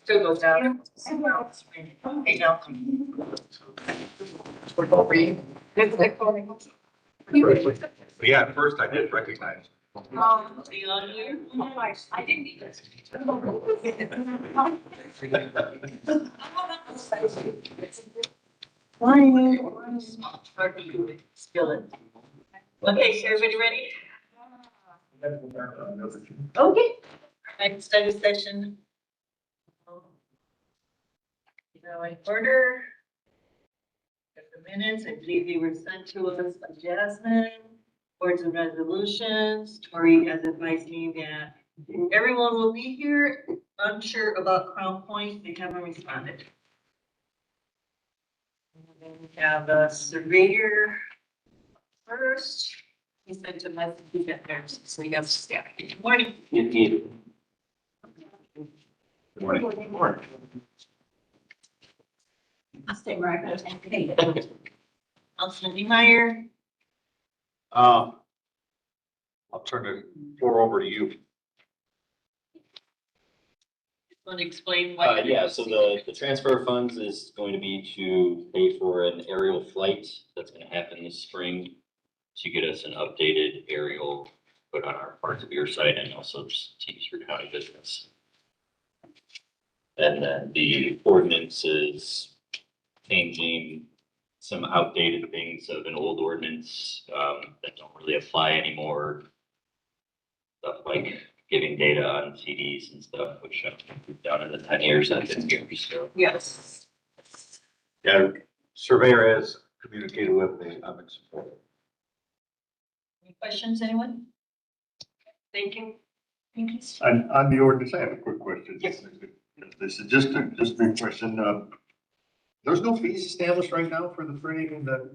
Still goes down. Okay, now. We're both reading. Yeah, at first I did recognize. See you on here? I didn't either. Spill it. Okay, so everybody ready? Okay. Next study session. In order. The minutes, I believe they were sent to us by Jasmine. Boards and resolutions. Tori has advised me that everyone will be here. Unsure about Crown Point. They haven't responded. And then we have a surveyor first. He sent a message to get there, so you have staff. Good morning. Good morning. I'll stay right there. Councilman Meyer. I'll turn the floor over to you. Want to explain what? Yeah, so the transfer of funds is going to be to pay for an aerial flight that's gonna happen this spring to get us an updated aerial put on our parts of your site and also just teams for county business. And then the ordinance is changing some outdated things of an old ordinance that don't really apply anymore. Stuff like giving data on CDs and stuff, which down in the 10 years I've been here, so. Yes. Yeah, surveyor has communicated with me. I'm in support. Any questions, anyone? Thank you. Thank you. On the ordinance, I have a quick question. Yes. This is just a brief question. There's no fees established right now for the printing and the.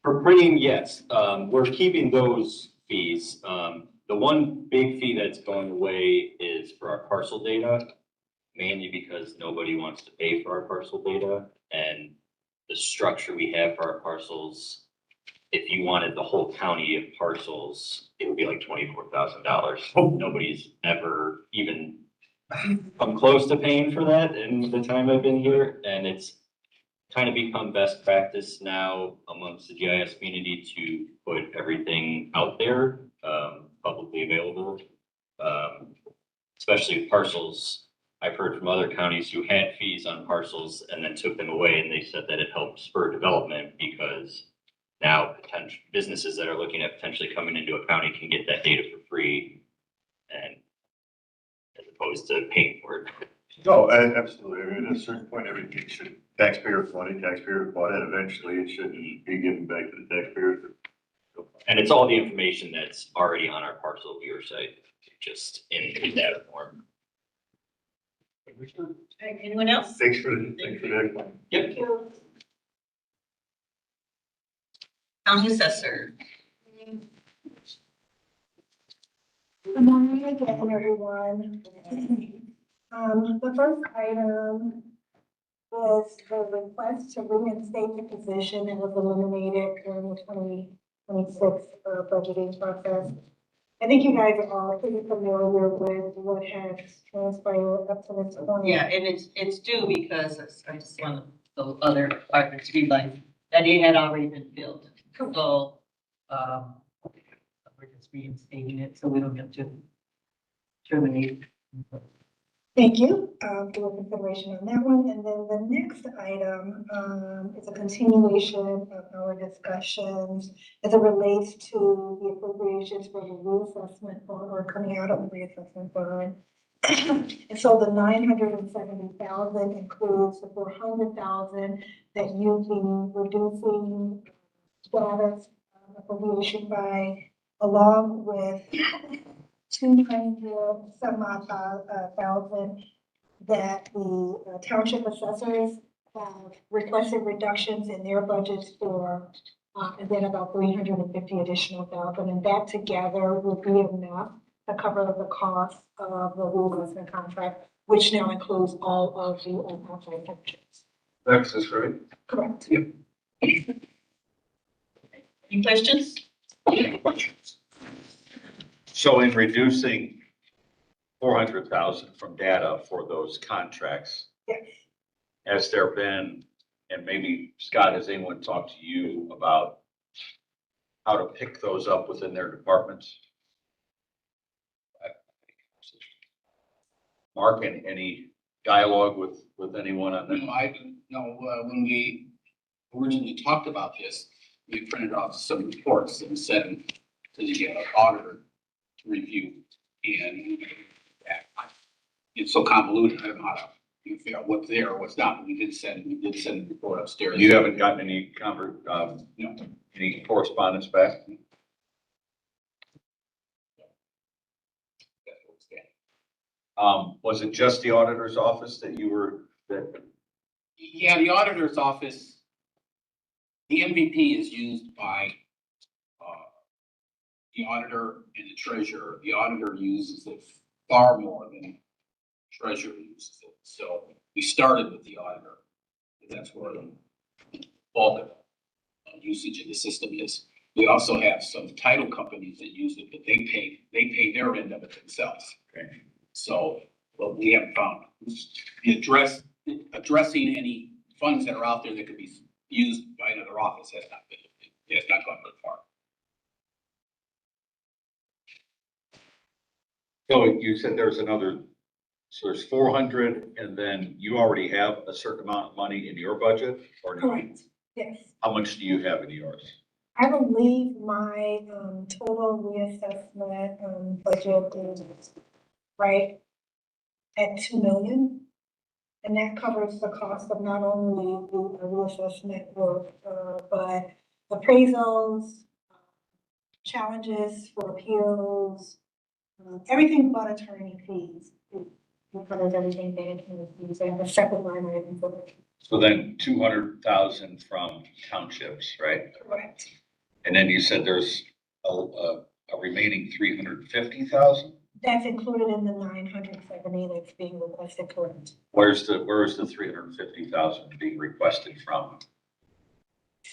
For printing, yes, we're keeping those fees. The one big fee that's going away is for our parcel data, mainly because nobody wants to pay for our parcel data. And the structure we have for our parcels, if you wanted the whole county of parcels, it would be like $24,000. Nobody's ever even come close to paying for that in the time I've been here. And it's kind of become best practice now amongst the GIS community to put everything out there, publicly available, especially with parcels. I've heard from other counties who had fees on parcels and then took them away, and they said that it helped spur development because now potential businesses that are looking at potentially coming into a county can get that data for free, and as opposed to paying for it. No, absolutely. I mean, at a certain point, everything should, taxpayers money, taxpayers bought it. Eventually, it should be given back to the taxpayers. And it's all the information that's already on our parcel viewer site, just in data form. All right, anyone else? Thanks for that. Yep. County assessor. Good morning again, everyone. The first item was the request to reinstate the position that was eliminated during the 2026 budgeting process. I think you guys are all pretty familiar with what has transpired up to this point. Yeah, and it's due because I just want the other departments to be like, that it had already been filled. So, we're just reinstating it so we don't have to terminate. Thank you for your consideration on that one. And then the next item is a continuation of our discussions as it relates to the appropriations for the reassessment fund or coming out of the reassessment fund. And so the 970,000 includes the 400,000 that you'll be reducing status appropriation by, along with 200 some odd thousand that the township assessors have requested reductions in their budgets for, and then about 350 additional thousand, and that together will be enough to cover the cost of the reimbursement contract, which now includes all of the outside functions. That's just right. Correct. Yep. Any questions? So in reducing 400,000 from data for those contracts. Yes. Has there been, and maybe Scott, has anyone talked to you about how to pick those up within their departments? Mark, any dialogue with anyone on that? No, I didn't know, when we originally talked about this, we printed off some reports and said, to get an auditor to review. And it's so convoluted, I don't know how to figure out what's there or what's not. We did send a report upstairs. You haven't gotten any No. any correspondence back? Was it just the auditor's office that you were, that, Yeah, the auditor's office, the MVP is used by the auditor and the treasurer. The auditor uses it far more than the treasurer uses it. So we started with the auditor. That's where all the usage of the system is. We also have some title companies that use it, but they pay their end of it themselves. Okay. So, what we haven't found, addressing any funds that are out there that could be used by another office has not gone very far. so you said there's another, so there's 400 and then you already have a certain amount of money in your budget? Or no? Correct, yes. How much do you have in yours? I believe my, total reassessment, budget is right at 2 million. And that covers the cost of not only the reassessment work, but appraisals, challenges for appeals, everything but attorney fees. It covers everything but attorney fees. They have a separate line item for it. So then 200,000 from townships, right? Correct. And then you said there's a remaining 350,000? That's included in the 970 that's being requested, correct? Where is the 350,000 being requested from?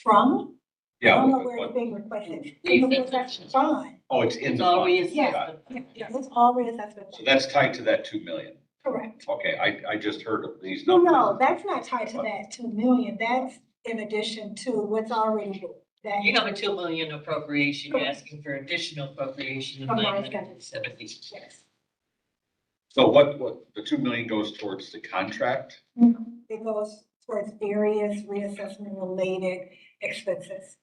From? I Yeah. don't know what- where it's what- being requested. Reassessment. Because that's fine. Oh, it's in It's the all fund. reassessment. Got it. Yeah, it's all reassessment. So that's tied to that 2 million. Correct. Okay, I just heard of these No, numbers. no, that's not tied to that 2 million. That's in addition to what's already there. That You have a 2 million appropriation, you're Correct. asking for additional appropriation of From my 970. yes. So what, the 2 million goes towards the contract? It goes towards various reassessment related expenses.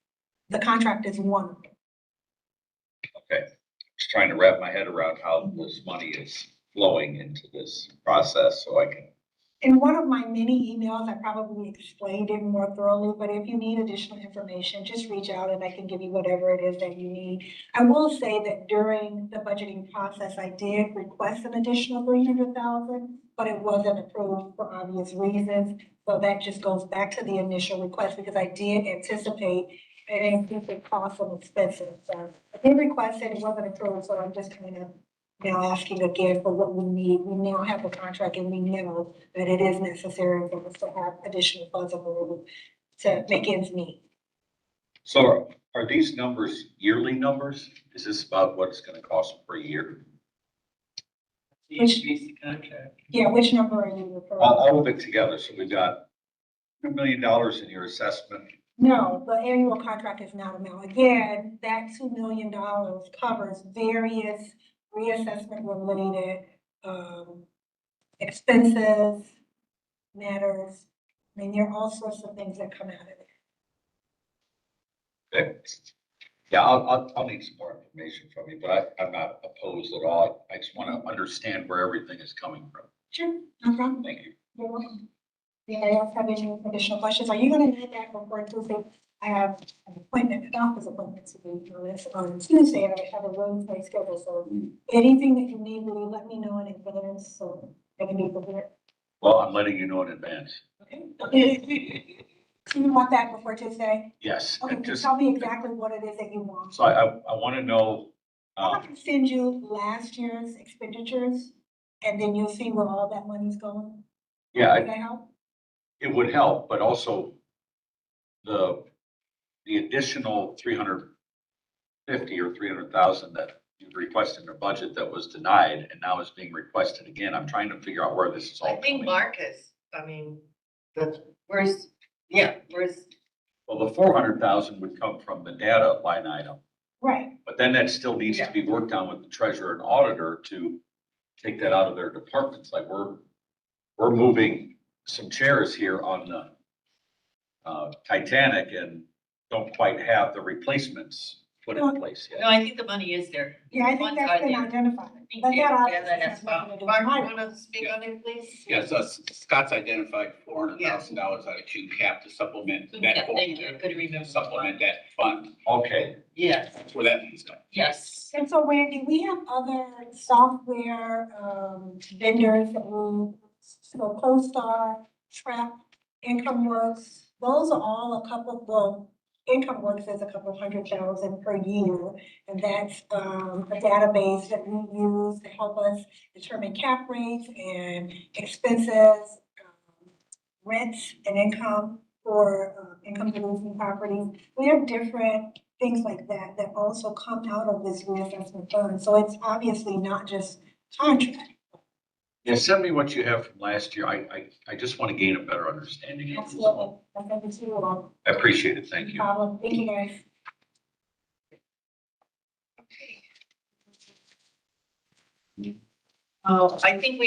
The contract is one. Okay, just trying to wrap my head around how this money is flowing into this process so I can. In one of my many emails, I probably explained it more thoroughly, but if you need additional information, just reach out and I can give you whatever it is that you need. I will say that during the budgeting process, I did request an additional 300,000, but it wasn't approved for obvious reasons. So that just goes back to the initial request because I did anticipate an increase in costs and expenses. So I did request it, it wasn't approved, so I'm just kind of now asking again for what we need. We now have the contract and we know that it is necessary for us to have additional funds available to make ends meet. So are these numbers yearly numbers? Is this about what it's gonna cost per year? Increase the contract. Yeah, which number are you referring? All of it together, so we've got $2 million in your assessment. No, the annual contract is not amount. Again, that $2 million covers various reassessment related, expenses, matters. I mean, there are all sorts of things that come out of it. Okay. Yeah, I'll need some more information from you, but I'm not opposed at all. I just want to understand where everything is coming from. Sure, no problem. Thank you. You're welcome. Anybody else have any additional questions? Are you gonna need that before Tuesday? I have an appointment, an office appointment to be on Tuesday, and I have a room play schedule, so anything that you need, really let me know in advance, so I can be prepared. Well, I'm letting you know in advance. Okay. You want that before Tuesday? Yes, Okay, and just just, tell me exactly what it is that you want. so I want to know, I can send you last year's expenditures, and then you'll see where all that money's going. yeah, Does that help? it would help, but also the additional 350 or 300,000 that you've requested a budget that was denied and now is being requested again. I'm trying to figure out where this is all I think coming. Marcus, I mean, where's, where's, Well, the 400,000 would come from the data line item, Right, but then that still needs to be worked on with the treasurer and auditor to take that out of their departments. Like we're moving some chairs here on the Titanic and don't quite have the replacements put in place no, yet. I think the money is there. yeah, I think Funds that's are been there. identified. Thank But you. that Yeah, obviously that has has nothing to found. do with Mark, you mine. wanna speak on it, please? Yes, Scott's identified $400,000 out of Q cap to supplement Yeah, that. thank you, I couldn't remember. Supplement that fund. Okay, Yes, That's where that is going. yes. And so Randy, we have other software, vendors that we, so CoStar, Trap, Income Works, those are all a couple, well, Income Works is a couple $100,000 per year. And that's, a database that we use to help us determine cap rates and expenses, rents and income for, income producing properties. We have different things like that that also come out of this reassessment fund. So it's obviously not just contract. yeah, send me what you have from last year. I just want to gain a better understanding of this. Absolutely. I'll send it to you all. I appreciate it. Thank No you. problem. Thank you, guys. Oh, I think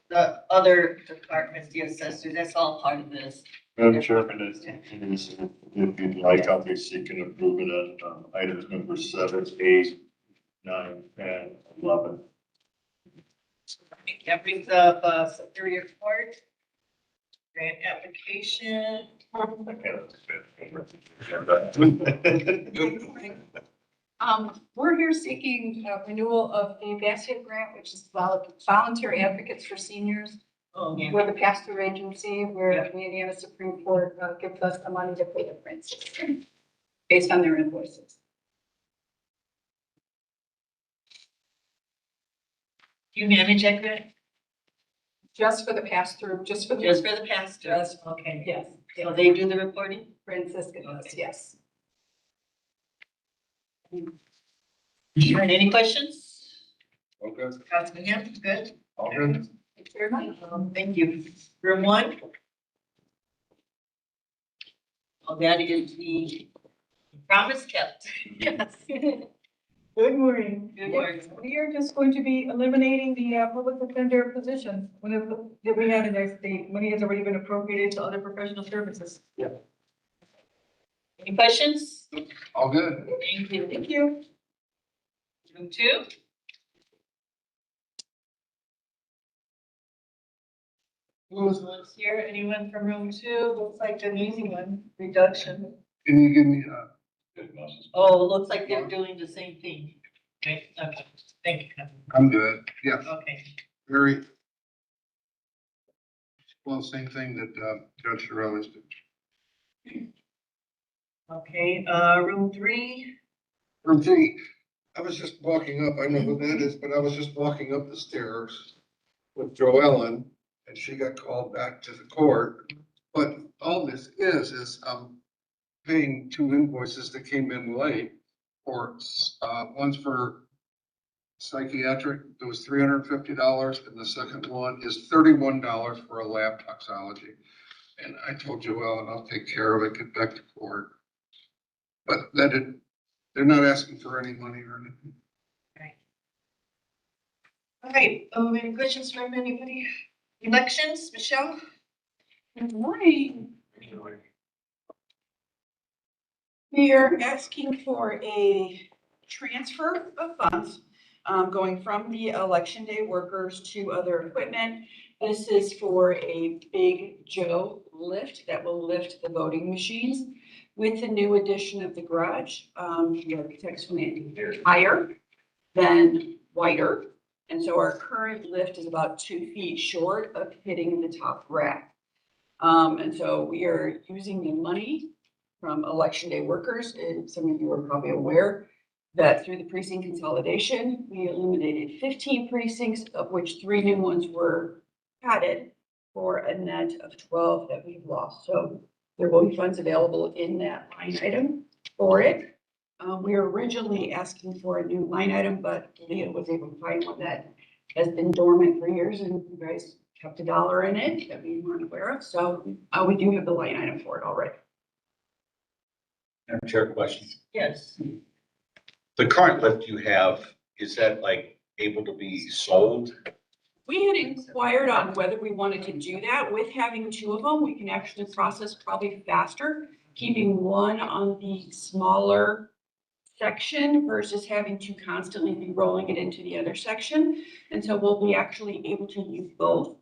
the other departments, the assessors, that's all part of this. Madam Chairman, if you'd like, I'll be seeking approval on items number 7, 8, 9, and 11. That brings up, Superior Court, grant application. We're here seeking renewal of the basket grant, which is voluntary advocates for seniors. Oh, yeah. We're the pass-through agency where the Indiana Supreme Court gives us the money to pay the grant system based on their invoices. You manage that grant? Just for the pass-through, just for Just the, for the past, Yes. okay. yes, So they do the reporting? Francisca does, yes. Sure, any questions? Okay. Councilman Ham, good? All good. Thank you very much. Thank you. Room 1? Oh, that is the promise kept. Yes. Good morning. Good morning. We are just going to be eliminating the public defender position that we have in there. The money has already been appropriated to other professional services. Any questions? All good. Thank you. Thank you. Room 2? Who's here? Anyone from room 2? Looks like an easy one, reduction. Can you give me, Oh, looks like they're doing the same thing. Okay, okay, thank you. I'm good, yeah, Okay, very, well, same thing that, Judge Giroux did. okay, room 3? From G, I was just walking up, I know who that is, but I was just walking up the stairs with Joellen, and she got called back to the court. But all this is, paying 2 invoices that came in late, or, one's for psychiatric, it was $350, and the second one is $31 for a lab toxology. And I told Joellen, I'll take care of it, get back to court. But they're not asking for any money or anything. All right, any questions from anybody? Elections, Michelle? Good morning. We are asking for a transfer of funds, going from the election day workers to other equipment. This is for a Big Joe lift that will lift the voting machines. With the new addition of the garage, the architects went higher than wider. And so our current lift is about 2 feet short of hitting the top rack. And so we are using the money from election day workers, and some of you are probably aware that through the precinct consolidation, we eliminated 15 precincts, of which 3 new ones were added for a net of 12 that we've lost. So there will be funds available in that line item for it. We were originally asking for a new line item, but Leah was able to find one that has been dormant for years and you guys kept $1 in it that we weren't aware of. So we do have the line item for it already. Madam Chair, question. Yes. The current lift you have, is that like able to be sold? We had inquired on whether we wanted to do that. With having 2 of them, we can actually process probably faster, keeping one on the smaller section versus having to constantly be rolling it into the other section. And so we'll be actually able to use both.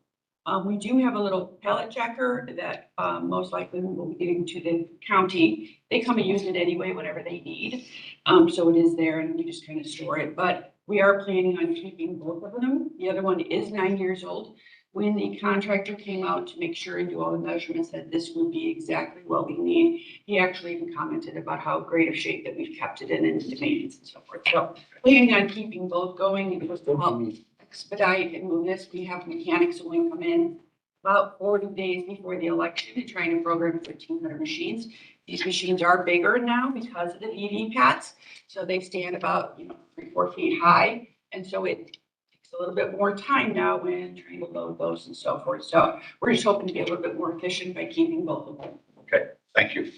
We do have a little pallet jacker that most likely we will be giving to the county. They come and use it anyway whenever they need. So it is there and we just kind of store it. But we are planning on keeping both of them. The other one is 9 years old. When the contractor came out to make sure and do all the measurements that this would be exactly what we need, he actually even commented about how great of shape that we've kept it in and the maintenance and so forth. So planning on keeping both going and just to help expedite and move this, we have mechanics only come in about 40 days before the election and trying to program 1,300 machines. These machines are bigger now because of the EV pads. So they stand about, 3-4 feet high. And so it takes a little bit more time now when trying to load those and so forth. So we're just hoping to be a little bit more efficient by keeping both of them. Okay, thank you.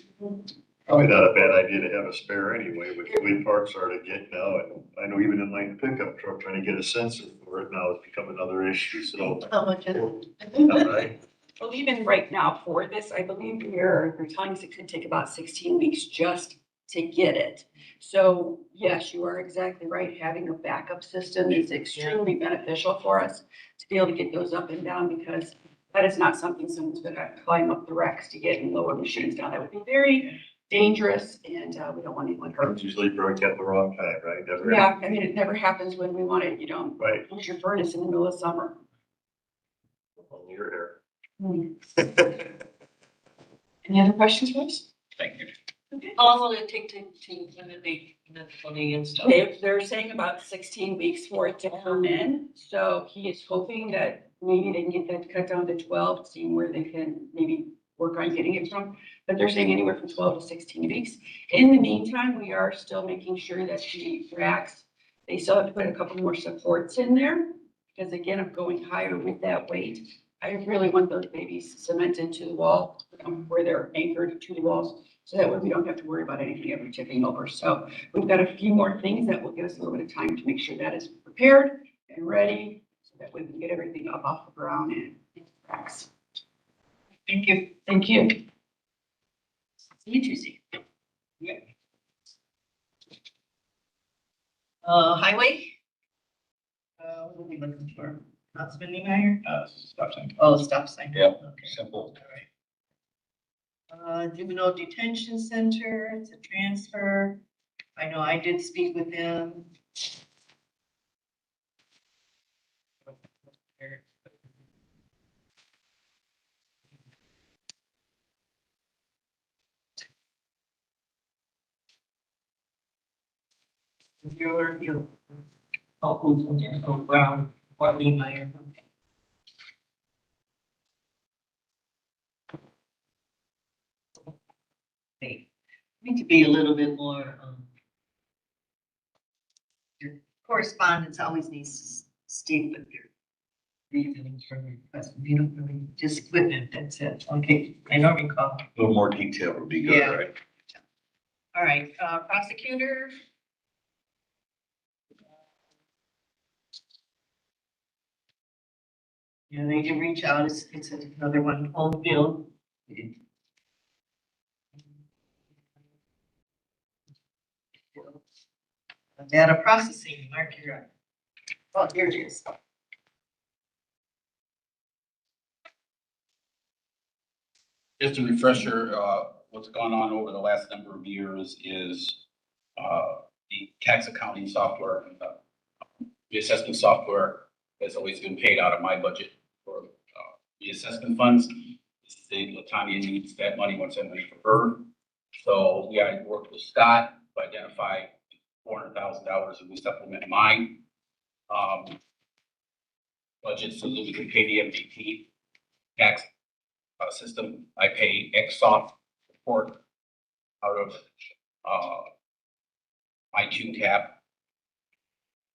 Probably not a bad idea to have a spare anyway, with the way parks are to get now. And I know even in my pickup truck, trying to get a sensor for it now has become another issue, so. How much is All right. Well, even right now for this, I believe they're telling us it could take about 16 weeks just to get it. So yes, you are exactly right. Having a backup system is extremely beneficial for us to be able to get those up and down because that is not something someone's gonna climb up the racks to get and lower machines down. That would be very dangerous and we don't want anyone hurt. It's usually broke at the wrong time, right? Never. Yeah, I mean, it never happens when we want it. You don't Right. use your furnace in the middle of summer. Only your hair. Any other questions for us? Thank you. Okay. How long will it take to renovate the fully installed? They're saying about 16 weeks for it to come in. So he is hoping that maybe they can get that cut down to 12, seeing where they can maybe work on getting it from. But they're saying anywhere from 12 to 16 weeks. In the meantime, we are still making sure that the racks, they still have to put a couple more supports in there. Because again, of going higher with that weight, I really want those babies cemented to the wall where they're anchored to the walls. So that way we don't have to worry about anything ever tipping over. So we've got a few more things that will give us a little bit of time to make sure that is prepared and ready. So that way we can get everything up off the ground and into the racks. Thank you. Thank you. See you Tuesday. Yeah. Highway? What are we looking for? Not spending iron? Stop sign. Oh, stop sign. Yeah. Okay. Simple. All right. Juvenile detention center, it's a transfer. I know I did speak with them. Your, oh, who's in there? Oh, Brown, Bartley, Meyer. Okay. Need to be a little bit more, your correspondence always needs to state what your reasons for the request. You don't really, just equipment, that's it. Okay, I don't recall. A little more detail would be good, Yeah. right? All right, prosecutor. Yeah, they can reach out, it's another one, home field. Data processing, Mark, you're up. Oh, here it is. Just a refresher, what's gone on over the last number of years is the tax accounting software and the assessment software has always been paid out of my budget for the assessment funds. Latanya needs that money, wants that money for her. So we had worked with Scott to identify $400,000 and we supplement mine budget so that we can pay the MVP tax system. I pay Xsoft support out of my Q cap.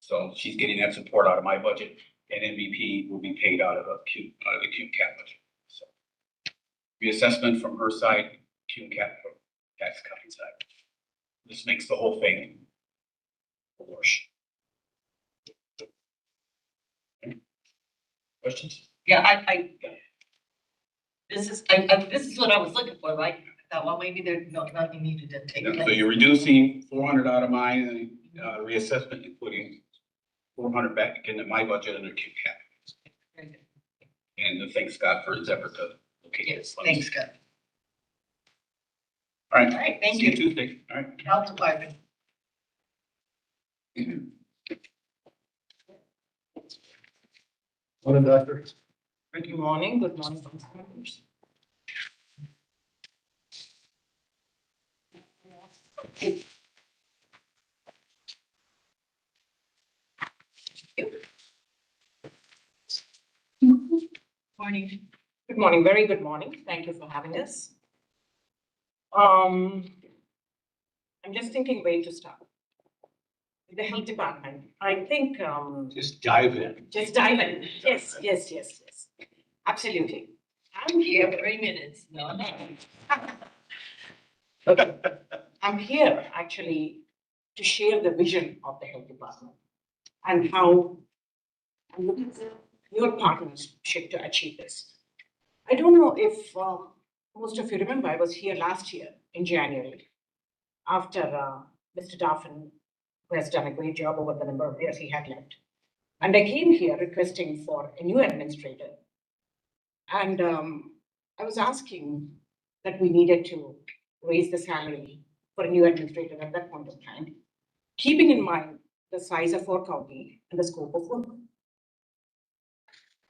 So she's getting that support out of my budget, and MVP will be paid out of the Q cap budget. So reassessment from her side, Q cap from tax accounting side. This makes the whole thing a wash. Questions? Yeah, this is what I was looking for, right? I thought, well, maybe there's nothing needed to take So place. you're reducing 400 out of mine, and reassessment, including 400 back into my budget under Q cap. And thanks Scott for his effort to locate Yes, this. funds. thanks, Scott. All right. All right, thank See you you. Tuesday. All right. Health Department. Morning, Doctor. Good morning, council members. Morning. Good morning, very good morning. Thank you for having us. I'm just thinking where to start. The health department, I think, Just dive in. just dive in. Yes. Absolutely. I'm here 3 minutes. No. Okay. I'm here actually to share the vision of the health department and how I'm looking for your partnership to achieve this. I don't know if most of you remember, I was here last year in January after Mr. Daffin, who has done a great job over the number of years he had left. And I came here requesting for a new administrator. And I was asking that we needed to raise the salary for a new administrator at that point of time, keeping in mind the size of our county and the scope of work.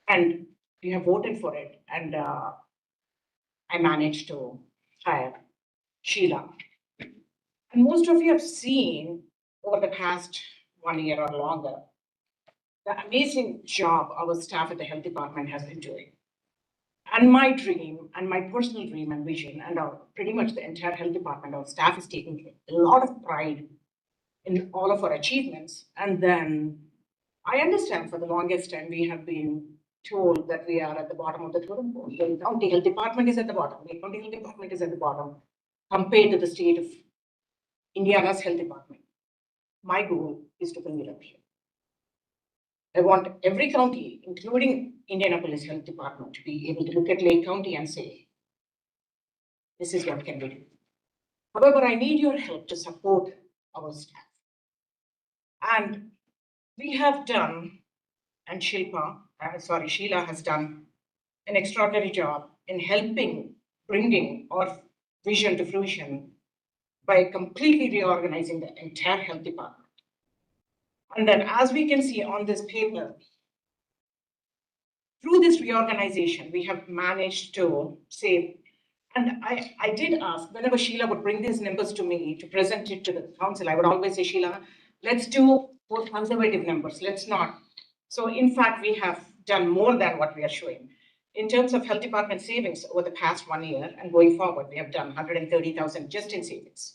And you have voted for it, and I managed to hire Sheila. And most of you have seen over the past 1 year or longer the amazing job our staff at the health department has been doing. And my dream, and my personal dream and vision, and pretty much the entire health department, our staff is taking a lot of pride in all of our achievements. And then I understand for the longest time we have been told that we are at the bottom of the totem pole. The county health department is at the bottom. The county health department is at the bottom compared to the state of Indiana's health department. My goal is to bring it up here. I want every county, including Indianapolis Health Department, to be able to look at Lake County and say, this is what can we do. However, I need your help to support our staff. And we have done, and Sheila has done an extraordinary job in helping bringing our vision to fruition by completely reorganizing the entire health department. And then as we can see on this paper, through this reorganization, we have managed to save. And I did ask, whenever Sheila would bring these numbers to me to present it to the council, I would always say, Sheila, let's do more conservative numbers, let's not. So in fact, we have done more than what we are showing. In terms of health department savings over the past 1 year and going forward, we have done 130,000 just in savings.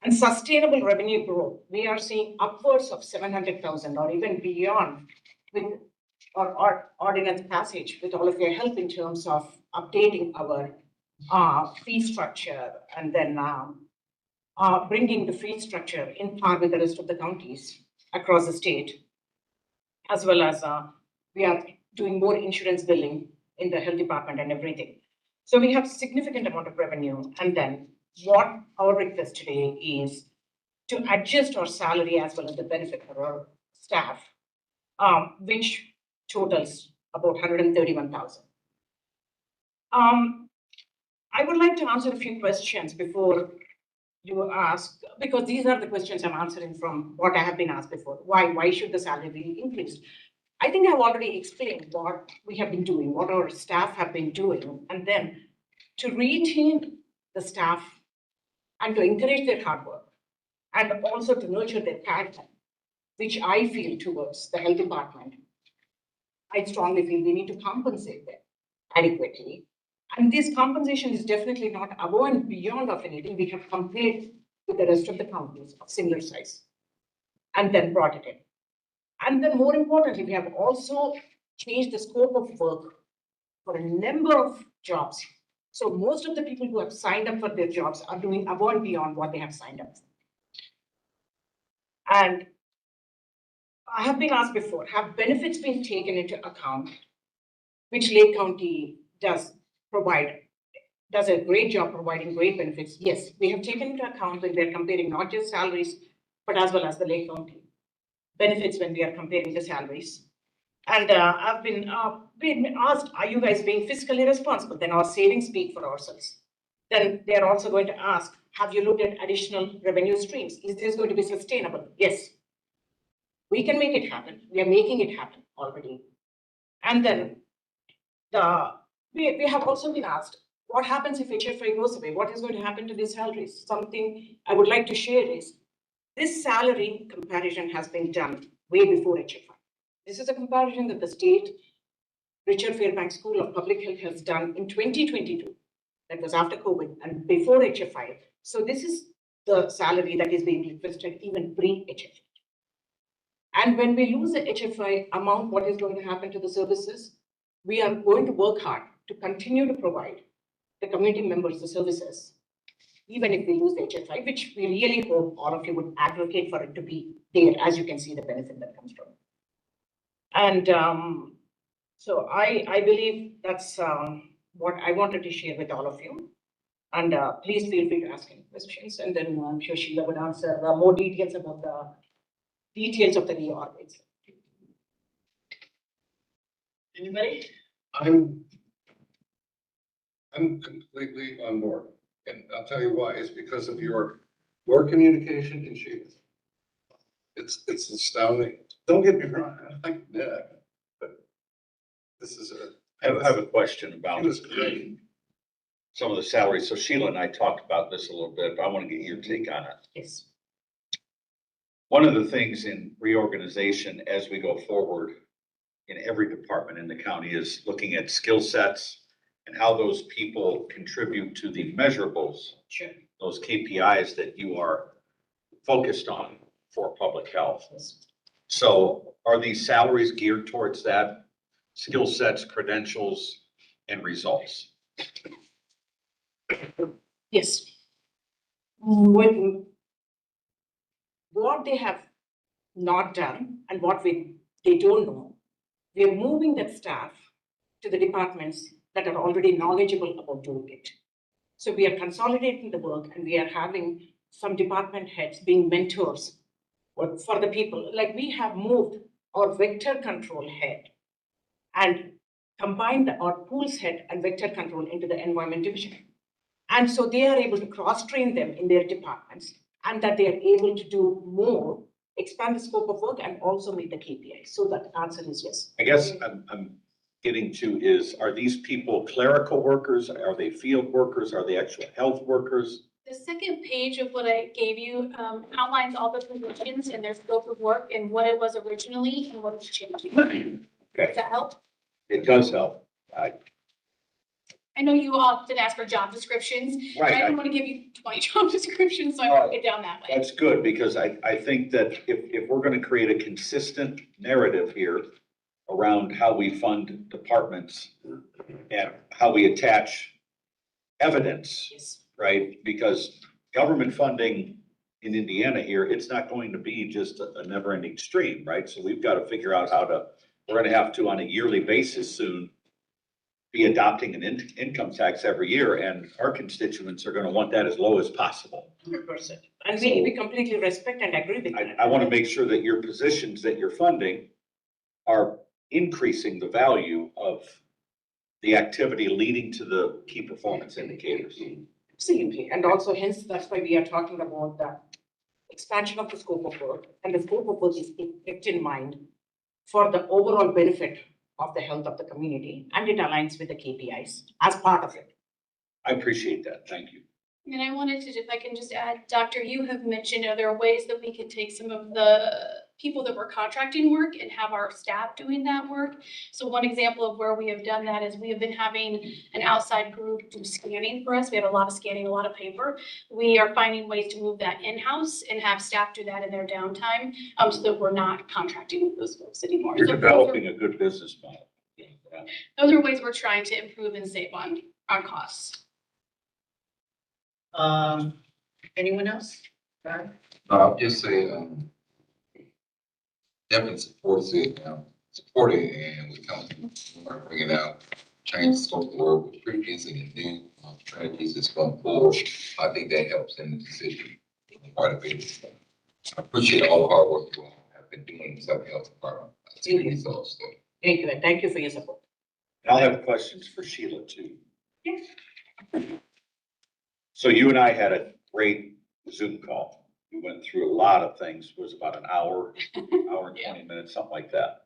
And sustainable revenue growth, we are seeing upwards of 700,000 or even beyond with our ordinance passage with all of your help in terms of updating our fee structure and then bringing the fee structure in par with the rest of the counties across the state, as well as we are doing more insurance billing in the health department and everything. So we have significant amount of revenue. And then what our request today is to adjust our salary as well as the benefit for our staff, which totals about 131,000. I would like to answer a few questions before you ask, because these are the questions I'm answering from what I have been asked before. Why should the salary be increased? I think I've already explained what we have been doing, what our staff have been doing, and then to retain the staff and to encourage their hard work and also to nurture their character, which I feel towards the health department. I strongly feel we need to compensate them adequately. And this compensation is definitely not above and beyond of anything. We have compared with the rest of the counties of similar size, and then brought it in. And then more importantly, we have also changed the scope of work for a number of jobs. So most of the people who have signed up for their jobs are doing above and beyond what they have signed up for. And I have been asked before, have benefits been taken into account, which Lake County does a great job providing great benefits. Yes, we have taken into account when we are comparing not just salaries, but as well as the Lake County benefits when we are comparing the salaries. And I've been asked, are you guys being fiscally responsible? Then our savings speak for ourselves. Then they're also going to ask, have you looked at additional revenue streams? Is this going to be sustainable? Yes. We can make it happen. We are making it happen already. And then we have also been asked, what happens if HFI goes away? What is going to happen to these salaries? Something I would like to share is this salary comparison has been done way before HFI. This is a comparison that the state Richard Fairbanks School of Public Health has done in 2022. That was after COVID and before HFI. So this is the salary that is being requested even pre-HFI. And when we lose the HFI amount, what is going to happen to the services? We are going to work hard to continue to provide the community members the services, even if we lose the HFI, which we really hope all of you would advocate for it to be there, as you can see the benefit that comes from. And so I believe that's what I wanted to share with all of you. And please feel free to ask any questions. And then I'm sure Sheila would answer more details about the details of the reorgs. Anybody? I'm completely on board, and I'll tell you why. It's because of your communication and Sheila's. It's astounding. Don't get me wrong, I like that, but this is I have a question about it was great. some of the salaries. So Sheila and I talked about this a little bit, but I want to get your take on it. Yes. One of the things in reorganization as we go forward in every department in the county is looking at skill sets and how those people contribute to the measurables, Sure. those KPIs that you are focused on for public health. So are these salaries geared towards that, skill sets, credentials, and results? Yes. What they have not done and what they don't know, we are moving that staff to the departments that are already knowledgeable about doing it. So we are consolidating the work and we are having some department heads being mentors for the people. Like we have moved our vector control head and combined our pools head and vector control into the environment division. And so they are able to cross-train them in their departments and that they are able to do more, expand the scope of work and also meet the KPIs. So that answer is yes. I guess I'm getting to is, are these people clerical workers? Are they field workers? Are they actual health workers? The second page of what I gave you outlines all the positions and their scope of work and what it was originally and what is changing. Okay. Does that help? It does help. I know you all did ask for job descriptions. Right. I didn't want to give you 20 job descriptions, so I broke it down that way. That's good, because I think that if we're gonna create a consistent narrative here around how we fund departments and how we attach evidence, Yes. right? Because government funding in Indiana here, it's not going to be just a never-ending stream, right? So we've got to figure out we're gonna have to, on a yearly basis soon, be adopting an income tax every year, and our constituents are gonna want that as low as possible. 100%. And we completely respect and agree with that. I wanna make sure that your positions that you're funding are increasing the value of the activity leading to the key performance indicators. Absolutely. And also hence, that's why we are talking about the expansion of the scope of work. And the scope of work is kept in mind for the overall benefit of the health of the community. And it aligns with the KPIs as part of it. I appreciate that. Thank you. And I wanted to, if I can just add, Doctor, you have mentioned, are there ways that we could take some of the people that were contracting work and have our staff doing that work. So one example of where we have done that is we have been having an outside group do scanning for us. We have a lot of scanning, a lot of paper. We are finding ways to move that in-house and have staff do that in their downtime, so that we're not contracting with those folks anymore. You're So developing a good business model. those are ways we're trying to improve and save on costs. Anyone else? Right. I'll just say, definitely supports it, support it, and we come to bring it out, change the scope of work with previous and new strategies that's going forward. I think that helps in the decision quite a bit. I appreciate all the hard work you all have been doing in the health department. I see the results. So. Thank you for your support. I'll have questions for Sheila too. So you and I had a great Zoom call. We went through a lot of things. It was about an hour, hour and 20 minutes, something like that.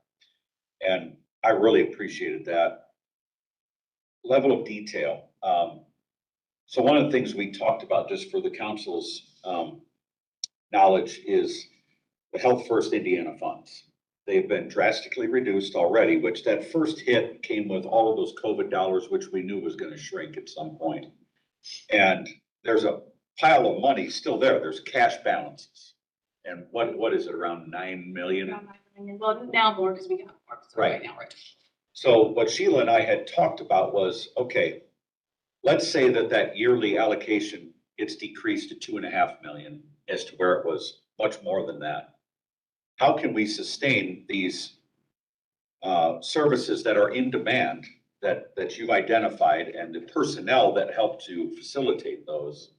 And I really appreciated that level of detail. So one of the things we talked about, just for the council's knowledge, is the Health First Indiana funds. They've been drastically reduced already, which that first hit came with all of those COVID dollars, which we knew was going to shrink at some point. And there's a pile of money still there. There's cash balances. And what is it, around 9 million? Around 9 million. Well, now more because we got more. So Right. now, right. So what Sheila and I had talked about was, okay, let's say that yearly allocation gets decreased to 2.5 million as to where it was much more than that. How can we sustain these services that are in demand that you've identified and the personnel that help to facilitate those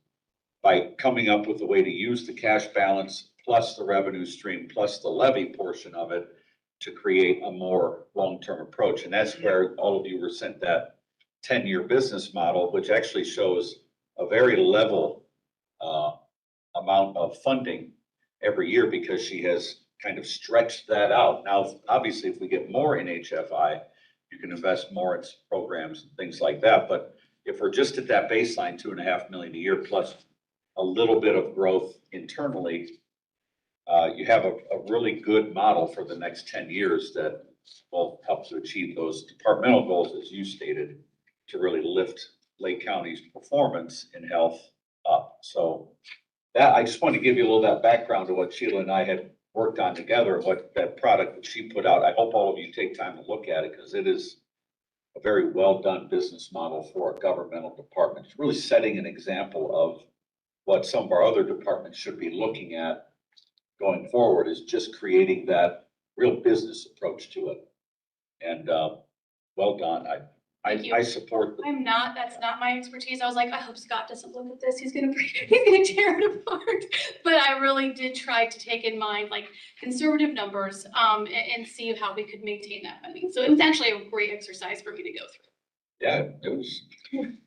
by coming up with a way to use the cash balance plus the revenue stream plus the levy portion of it to create a more long-term approach? And that's where all of you were sent that 10-year business model, which actually shows a very level amount of funding every year because she has kind of stretched that out. Now, obviously, if we get more in HFI, you can invest more in programs and things like that. But if we're just at that baseline, 2.5 million a year plus a little bit of growth internally, you have a really good model for the next 10 years that will help to achieve those departmental goals, as you stated, to really lift Lake County's performance in health up. So that, I just wanted to give you a little of that background to what Sheila and I had worked on together, what that product that she put out. I hope all of you take time to look at it because it is a very well done business model for a governmental department. It's really setting an example of what some of our other departments should be looking at going forward, is just creating that real business approach to it. And well done. Thank you. I support the That's not my expertise. I was like, I hope Scott doesn't look at this. He's gonna tear it apart. But I really did try to take in mind like conservative numbers, and see how we could maintain that funding. So it was actually a great exercise for me to go through. Yeah, it was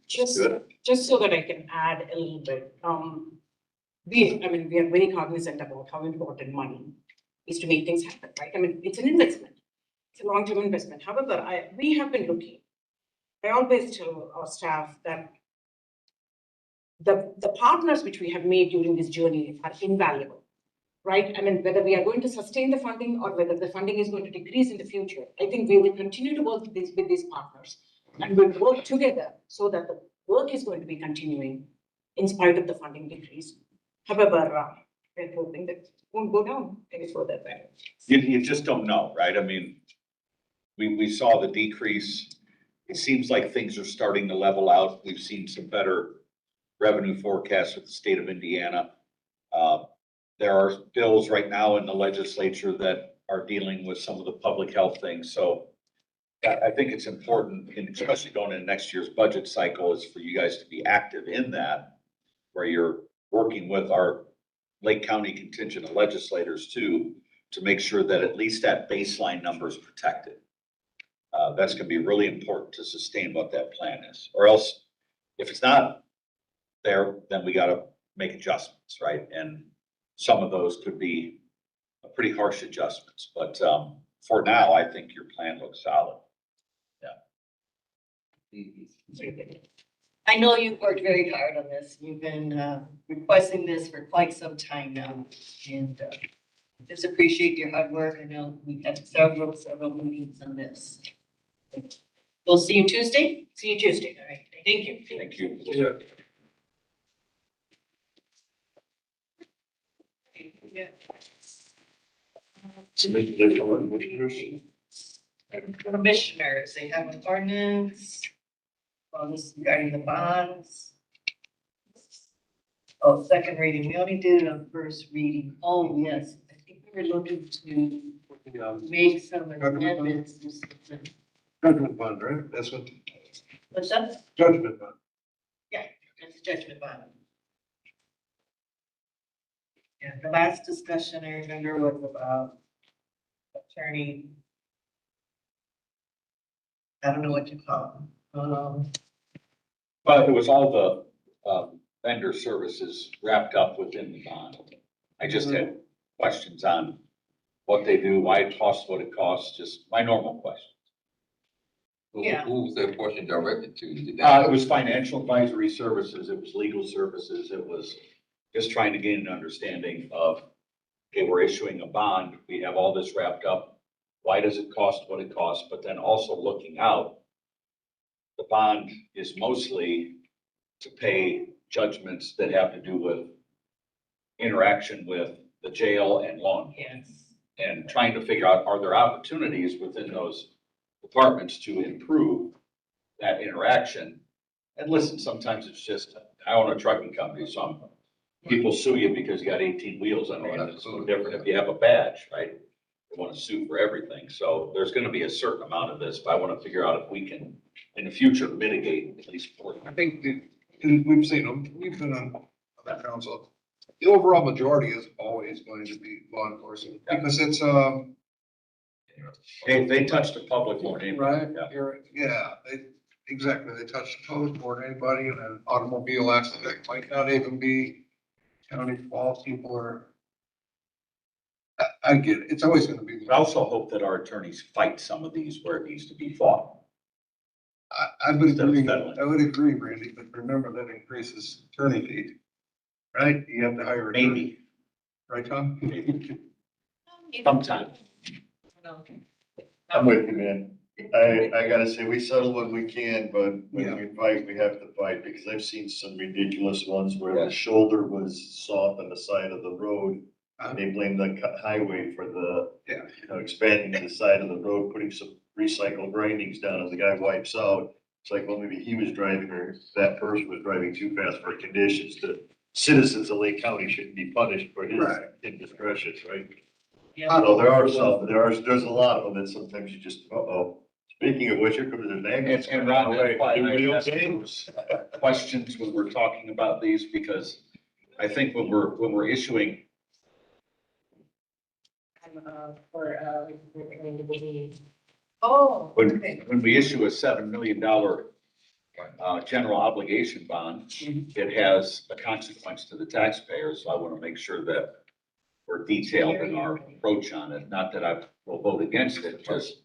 Just, good. just so that I can add a little bit, we are very cognizant about how important money is to make things happen, right? I mean, it's an investment. It's a long-term investment. However, we have been looking. I always tell our staff that the partners which we have made during this journey are invaluable, right? I mean, whether we are going to sustain the funding or whether the funding is going to decrease in the future, I think we will continue to work with these partners and we'll work together so that the work is going to be continuing in spite of the funding decrease. However, we're hoping that it won't go down any further. You just don't know, right? I mean, we saw the decrease. It seems like things are starting to level out. We've seen some better revenue forecasts with the state of Indiana. There are bills right now in the legislature that are dealing with some of the public health things. So I think it's important, and especially going into next year's budget cycle, is for you guys to be active in that, where you're working with our Lake County contingent of legislators too, to make sure that at least that baseline number is protected. That's going to be really important to sustain what that plan is, or else if it's not there, then we got to make adjustments, right? And some of those could be pretty harsh adjustments, but for now, I think your plan looks solid. I know you've worked very hard on this. You've been requesting this for quite some time now. And Just appreciate your hard work. I know we had several meetings on this. We'll see you Tuesday? See you Tuesday. All right. Thank you. Thank you. Yeah. Commissioners, they have an ordinance. On this regarding the bonds. Oh, second reading. We only did it on first reading. Oh, yes. I think we were looking to make some amendments. Judgment bond, right? That's what, What's that? judgment bond. Yeah, it's a judgment bond. Yeah, the last discussion I remember was about attorney. I don't know what you call them. But it was all the vendor services wrapped up within the bond. I just had questions on what they do, why it costs what it costs, just my normal questions. Yeah. Who was that portion directed to? It was financial advisory services, it was legal services, it was just trying to gain an understanding of, okay, we're issuing a bond, we have all this wrapped up. Why does it cost what it costs? But then also looking out, the bond is mostly to pay judgments that have to do with interaction with the jail and law enforcement. Yes. And trying to figure out, are there opportunities within those departments to improve that interaction? And listen, sometimes it's just, I own a trucking company, so people sue you because you got 18 wheels on it. It's no different if you have a badge, right? They want to sue for everything. So there's going to be a certain amount of this, but I want to figure out if we can, in the future, mitigate at least for. I think that, and we've seen them, we've been on that council. The overall majority is always going to be law enforcement because it's, They touch the public more than anybody. right, Yeah. yeah, exactly. They touch the post more than anybody and an automobile accident might not even be county fault. People are, I get it. It's always gonna be. I also hope that our attorneys fight some of these where it needs to be fought. I would Instead of agree, settling. I would agree, Randy, but remember that increases attorney fee, right? You have to hire. an attorney. Maybe, Right, Tom? maybe, sometime. I'm with you, man. I gotta say, we settle when we can, but when we fight, we have to fight, because I've seen some ridiculous ones where Yeah. the shoulder was soft on the side of the road. And they blame the highway for the, Yeah. expanding the side of the road, putting some recycled grindings down, as the guy wipes out. It's like, well, maybe he was driving, or that person was driving too fast for conditions. The citizens of Lake County shouldn't be punished for his Right. indiscretions, right? Yeah. So there are some, there's a lot of them that sometimes you just, uh-oh. Speaking of which, here comes an ambulance. And Ron, that's why Do we I ask okay? those questions when we're talking about these, because I think when we're issuing, Oh, when, okay. when we issue a $7 million general obligation bond, it has a consequence to the taxpayers. So I want to make sure that we're detailed in our approach on it. Not that I will vote against it, just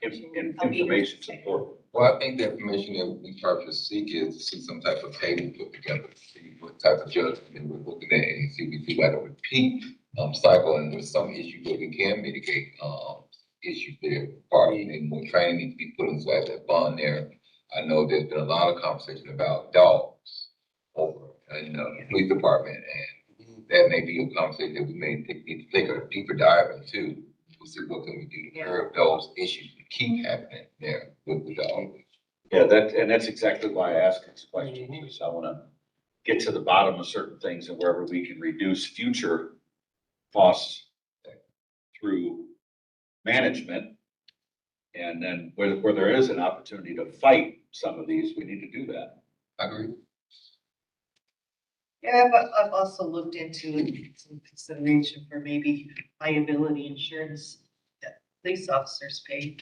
information's important. Well, I think the information that we probably should seek is to see some type of table put together, to see what type of judgment we're looking at, and see if we do like a repeat cycle, and there's some issues that we can mitigate, issues there. Probably maybe more training needs to be put inside that bond there. I know there's been a lot of conversation about dogs over in the police department, and that may be a conversation that we may need to take a deeper dive into. We'll see what can we do to curb those issues that keep happening there with the dog. Yeah, that's exactly why I asked this question, because I want to get to the bottom of certain things, and wherever we can reduce future costs through management. And then where there is an opportunity to fight some of these, we need to do that. I agree. Yeah, but I've also looked into some consideration for maybe liability insurance that police officers pay.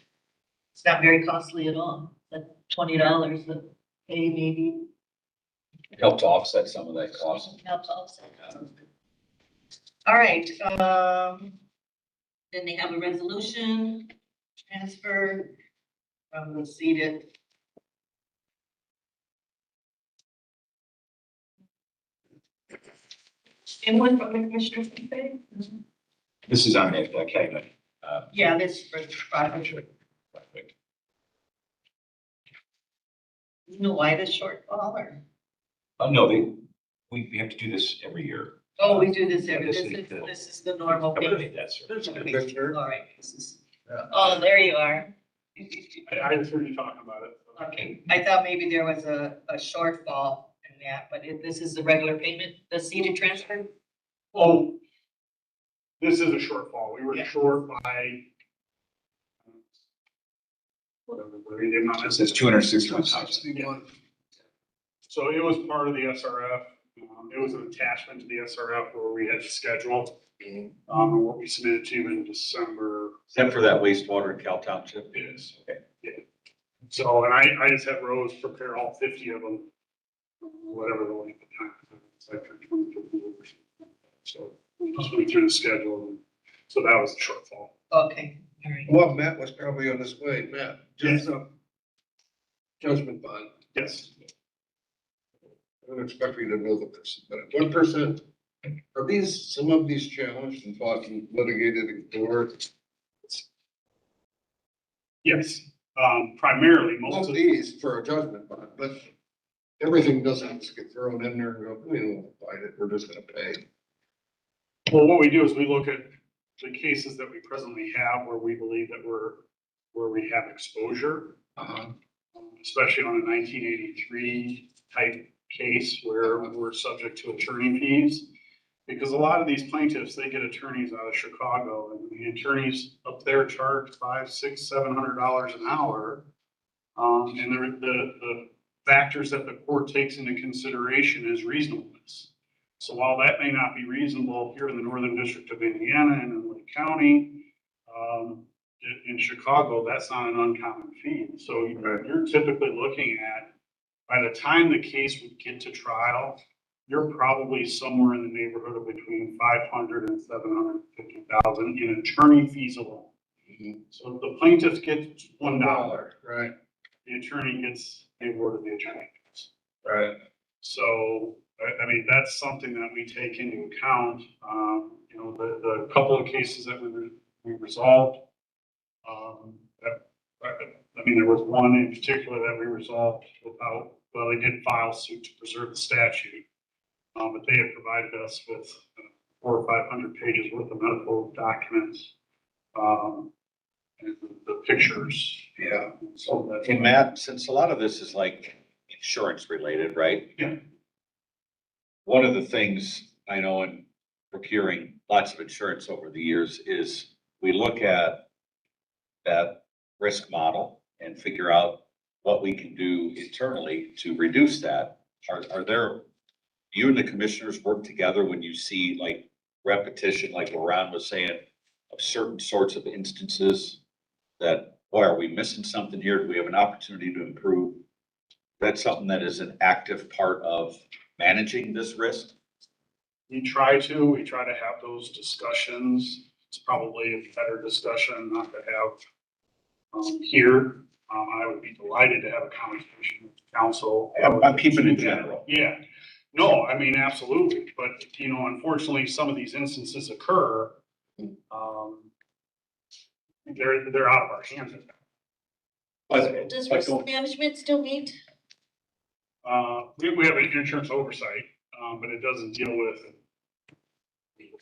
It's not very costly at all, like $20 to pay maybe. Help to offset some of that cost. Help to offset. All right, then they have a resolution, transfer from the seated. Anyone from the commissioners can say? This is on that cabinet. Yeah, this for project. You know why the shortfall or? No, we have to do this every year. Oh, we do this every, This this is is, the- this is the normal payment. That's Okay, all right, this is, oh, there you are. I just heard you talking about it. Okay, I thought maybe there was a shortfall in that, but this is the regular payment, the seated transfer? Oh, this is a shortfall. We were Yeah. short by. Whatever the amount It is. says 261,000. So it was part of the SRF. It was an attachment to the SRF where we had scheduled, and what we submitted to you in December. Is that for that wastewater in Cal Township? It is. Okay. Yeah. So, and I just had Rose prepare all 50 of them, whatever the length of time. It's like 20, 50 years. So we just went through the schedule. And so that was the shortfall. Okay, all right. Well, Matt was probably on his way. Matt, just a judgment bond. Yes. I don't expect you to know this, but at 1%, are these, some of these challenged and fought and litigated in court? Yes. Primarily, Most most of of these for a judgment bond, but everything doesn't just get thrown in there and go, we don't want to fight it, we're just gonna pay. Well, what we do is we look at the cases that we presently have where we believe that where we have exposure. Especially on a 1983 type case where we're subject to attorney fees. Because a lot of these plaintiffs, they get attorneys out of Chicago, and the attorneys up there charge $500, $600, $700 an hour. And the factors that the court takes into consideration is reasonableness. So while that may not be reasonable here in the Northern District of Indiana and in Lake County, in Chicago, that's not an uncommon fee. So you're typically looking at, by the time the case would get to trial, you're probably somewhere in the neighborhood of between 500 and 750,000 in attorney fees alone. So the plaintiff gets $1. Right. The attorney gets the award of the attorney fees. Right. So, I mean, that's something that we take into account. You know, the couple of cases that we resolved, I mean, there was one in particular that we resolved without, well, they did file suit to preserve the statute. But they had provided us with 400 or 500 pages worth of medical documents, and the pictures. Yeah. So that's. And Matt, since a lot of this is like insurance related, right? Yeah. One of the things I know in procuring lots of insurance over the years is we look at that risk model and figure out what we can do internally to reduce that. Are there, you and the commissioners work together when you see like repetition, like what Ron was saying, of certain sorts of instances that, boy, are we missing something here? Do we have an opportunity to improve? That's something that is an active part of managing this risk? We try to have those discussions. It's probably a better discussion not to have here. I would be delighted to have a conversation with council. I'm keeping it general. Yeah, no, I mean, absolutely. But, you know, unfortunately, some of these instances occur. They're out of our hands. Does risk management still meet? We have an insurance oversight, but it doesn't deal with.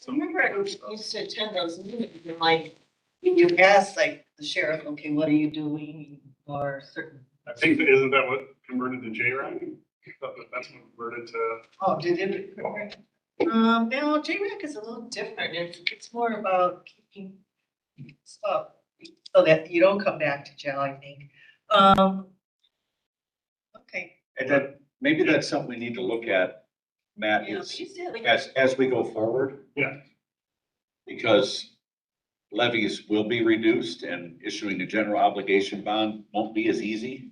I remember I used to attend those meetings and like, you ask like the sheriff, okay, what are you doing? Or certain. I think, isn't that what converted to J-RAC? That's what converted to. Oh, did it? No, J-RAC is a little different. It's more about keeping stuff so that you don't come back to jail, I think. Okay. And that, maybe that's something we need to look at, Matt, Yeah, is please do. as we go forward. Yeah. Because levies will be reduced and issuing a general obligation bond won't be as easy.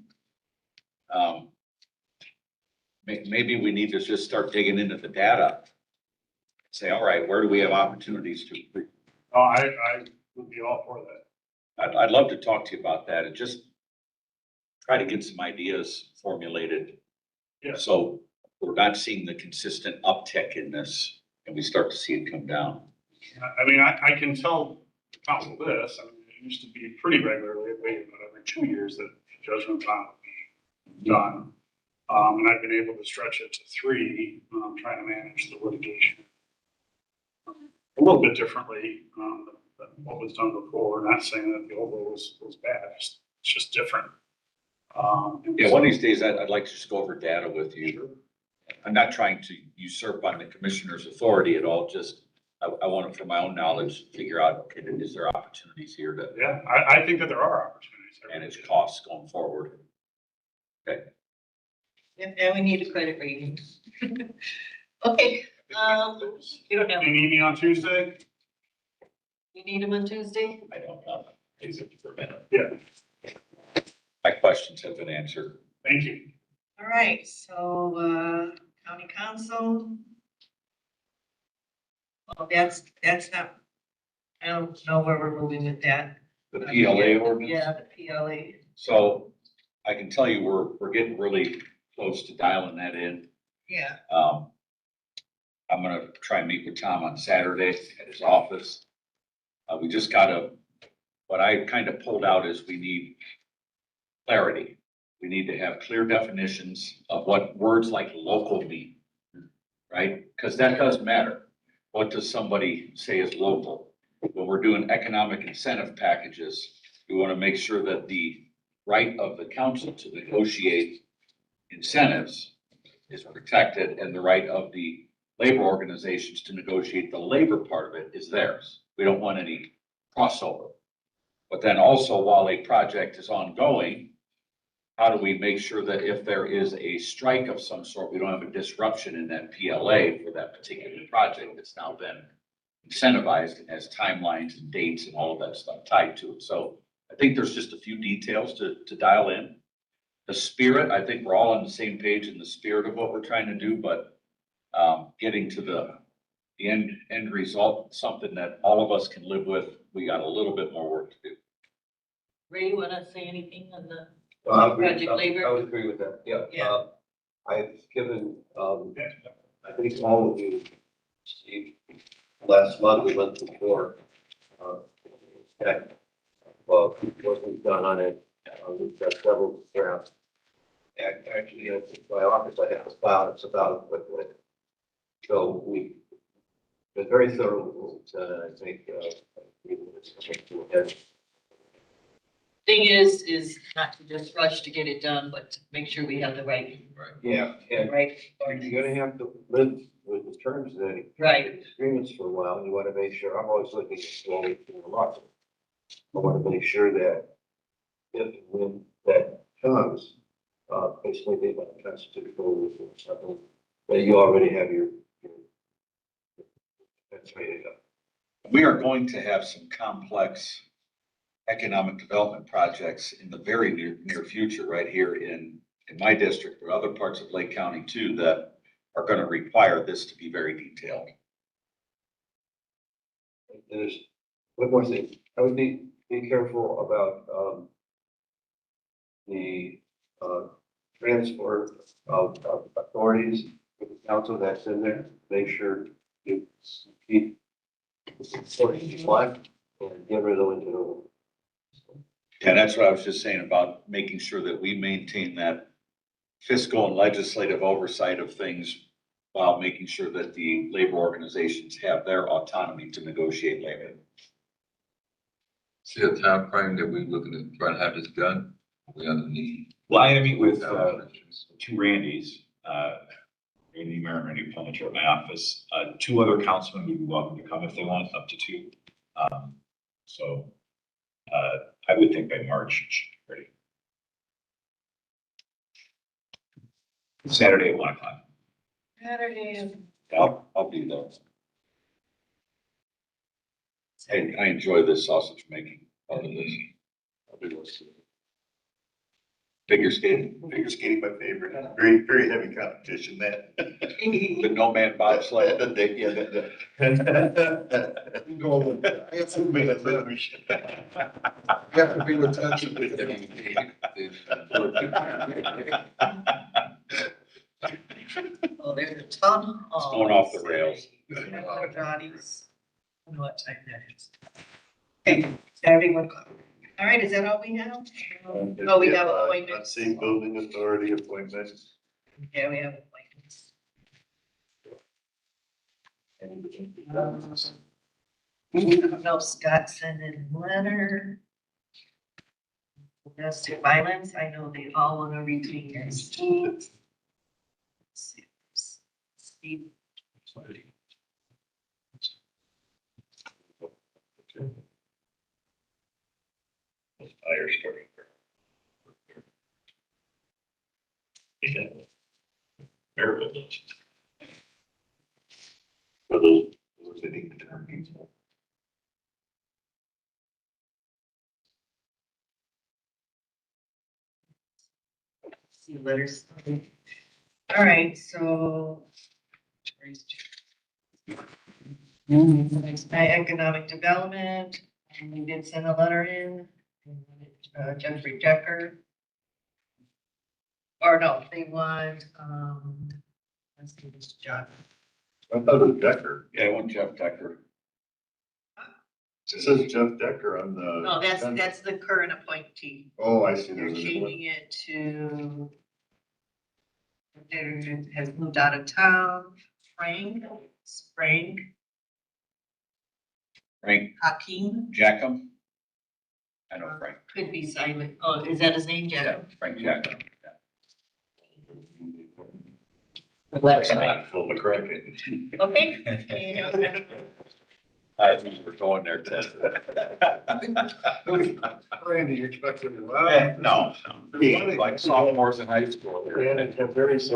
Maybe we need to just start digging into the data. Say, all right, where do we have opportunities to improve? Oh, I would be all for that. I'd love to talk to you about that and just try to get some ideas formulated. Yeah. So we're not seeing the consistent uptick in this and we start to see it come down. I mean, I can tell the council this, I mean, it used to be pretty regularly, maybe about every 2 years that judgment bond would be done. And I've been able to stretch it to 3, trying to manage the litigation a little bit differently, than what was done before. Not saying that the old law was bad, it's just different. Yeah, one of these days, I'd like to just go over data with you. I'm not trying to usurp on the commissioner's authority at all, just, I want to, for my own knowledge, figure out, okay, is there opportunities here to Yeah, I think that there are opportunities. manage costs going forward? Okay. And we need a credit rating. Okay, you don't have, Do you need me on Tuesday? you need them on Tuesday? I don't know. Is it for a minute? Yeah, My questions have been answered. thank you. All right, so, county council. Well, that's not, I don't know where we're moving with that. The PLA ordinance? Yeah, the PLA. So I can tell you, we're getting really close to dialing that in. Yeah. I'm gonna try and meet with Tom on Saturday at his office. We just what I kind of pulled out is we need clarity. We need to have clear definitions of what words like local mean, right? Because that does matter. What does somebody say is local? When we're doing economic incentive packages, we want to make sure that the right of the council to negotiate incentives is protected and the right of the labor organizations to negotiate the labor part of it is theirs. We don't want any crossover. But then also, while a project is ongoing, how do we make sure that if there is a strike of some sort, we don't have a disruption in that PLA for that particular project that's now been incentivized and has timelines and dates and all of that stuff tied to it. So I think there's just a few details to dial in. The spirit, I think we're all on the same page in the spirit of what we're trying to do, but getting to the end result, something that all of us can live with, we got a little bit more work to do. Ray, you wanna say anything on the I project labor? would agree with that, yeah. Yeah. I've given, I think all of you, Steve, last month we went to court. Well, what we've done on it, we've got several drafts. Actually, in my office, I have a file that's about equipment. So we've been very thorough with this, I think, Thing is not to just rush to get it done, but to make sure we have the right. yeah, and Right. you're gonna have to live with the terms of that Right. agreements for a while, and you wanna make sure, I'm always looking at slowly through the lot. I wanna make sure that if and when that comes, basically they want to constitute goals or something, that you already have your that's ready to go. We are going to have some complex economic development projects in the very near future, right here in my district or other parts of Lake County too, that are going to require this to be very detailed. And there's one more thing, I would be careful about the transfer of authorities with the council that's in there. Make sure you keep what you want and get rid of the window. Yeah, that's what I was just saying about making sure that we maintain that fiscal and legislative oversight of things while making sure that the labor organizations have their autonomy to negotiate labor. See a time frame that we're looking at trying to have this done? We underneath. Well, I meet with two Randys, Randy Mayor and Randy Pellinger at my office. Two other councilmen would be welcome to come if they want, up to two. So I would think by March it should be ready. Saturday at 1 o'clock. Saturday. I'll be there. Hey, I enjoy this sausage making part of this. I'll be listening. Figure skating. Figure skating, my favorite, very, very heavy competition, that. The no man bobsled. Go with that. I have to be with touch. You have to be with touch. Oh, there's a ton. It's going off the rails. Johnny's. don't know what time that is. Okay, everyone. All right, is that all we have? Oh, we have appointments. Same building authority appointments. Yeah, we have appointments. I don't know if Scott sent in a letter. Domestic violence, I know they all want to retain their seats. Steve. Fire starting. Yeah. Marital. For those sitting attorneys. See letters. All right, so. My economic development, and we did send a letter in, Jeffrey Decker. Or no, they want, let's see this job. I thought it was Decker. Yeah, I want Jeff Decker. It says Jeff Decker on the. No, that's the current appointee. Oh, I see. They're There's a new one. changing it to. There has moved out of town, Frank. Frank Hakeem, Jackham. I know Frank. could be Simon, oh, is that his name, Yeah, Jack? Frank Jackham. Phil McCracken. Okay. I think we're going there, Ted. Randy, you're expecting a lot. No, like sophomores in high school. And it's a very